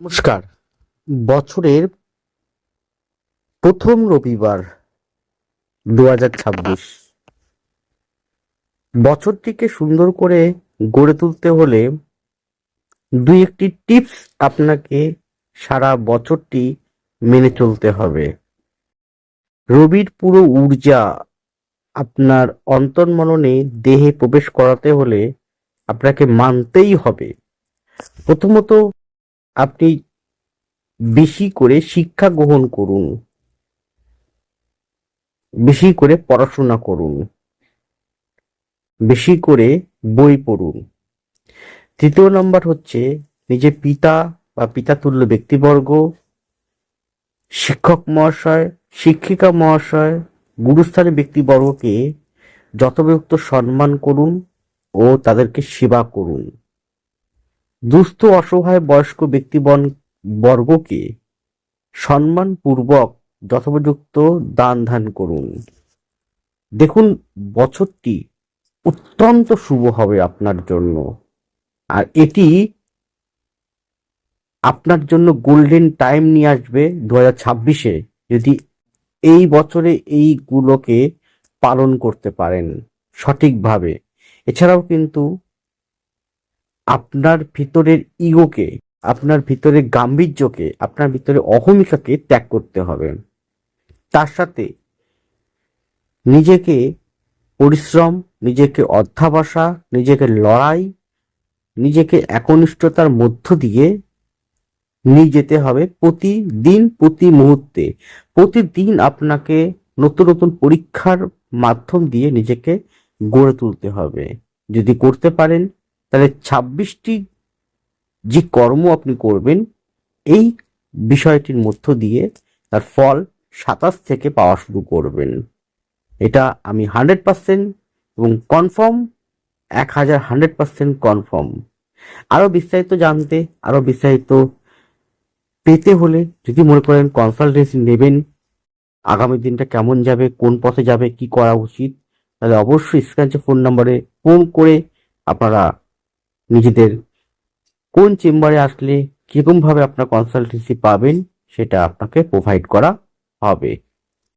নমস্কার। বছরের প্রথম রবিবার 2026 বছরটিকে সুন্দর করে গড়ে তুলতে হলে দুই একটি টিপস আপনাকে সারা বছরটি মেনে চলতে হবে। রবির পুরো ঊর্জা আপনার অন্তর্মননে দেহে প্রবেশ করাতে হলে আপনাকে মানতেই হবে। প্রথমত আপনি বেশি করে শিক্ষা গ্রহণ করুন, বেশি করে পড়াশোনা করুন, বেশি করে বই পড়ুন। তৃতীয় নম্বর হচ্ছে নিজের পিতা বা পিতাতুল্য ব্যক্তিবর্গ, শিক্ষক মহাশয়, শিক্ষিকা মহাশয়, গুরুস্থানীয় ব্যক্তিবর্গকে যথোপযুক্ত সম্মান করুন ও তাদেরকে সেবা করুন। দুস্থ অসহায় বয়স্ক ব্যক্তিবর্গকে সম্মানপূর্বক যথোপযুক্ত দান ধ্যান করুন। দেখুন, বছরটি অত্যন্ত শুভ হবে আপনার জন্য, আর এটি আপনার জন্য গোল্ডেন টাইম নিয়ে আসবে 2026-এ যদি এই বছরে এইগুলোকে পালন করতে পারেন সঠিকভাবে। এছাড়াও কিন্তু আপনার ভিতরের ইগোকে, আপনার ভিতরের গাম্ভীর্যকে, আপনার ভিতরে অহমিকাকে ত্যাগ করতে হবে। তার সাথে নিজেকে পরিশ্রম, নিজেকে অধ্যাবসা, নিজেকে লড়াই, নিজেকে একনিষ্ঠতার মধ্য দিয়ে নিয়ে যেতে হবে। প্রতিদিন, প্রতি মুহূর্তে, প্রতিদিন আপনাকে নতুন নতুন পরীক্ষার মাধ্যম দিয়ে নিজেকে গড়ে তুলতে হবে। যদি করতে পারেন তাহলে 26টি যে কর্ম আপনি করবেন এই বিষয়টির মধ্য দিয়ে তার ফল 27 থেকে পাওয়া শুরু করবেন। এটা আমি 100% এবং কনফার্ম, 1,100% কনফার্ম। আরো বিস্তারিত জানতে, আরো বিস্তারিত পেতে হলে যদি মনে করেন কনসালটেন্সি নেবেন, আগামী দিনটা কেমন যাবে, কোন পথে যাবে, কি করা উচিত, তাহলে অবশ্যই স্ক্রিনে ফোন নম্বরে ফোন করে আপনারা নিজেদের কোন চেম্বারে আসলে কিরকম ভাবে আপনার কনসালটেন্সি পাবেন সেটা আপনাকে প্রোভাইড করা হবে।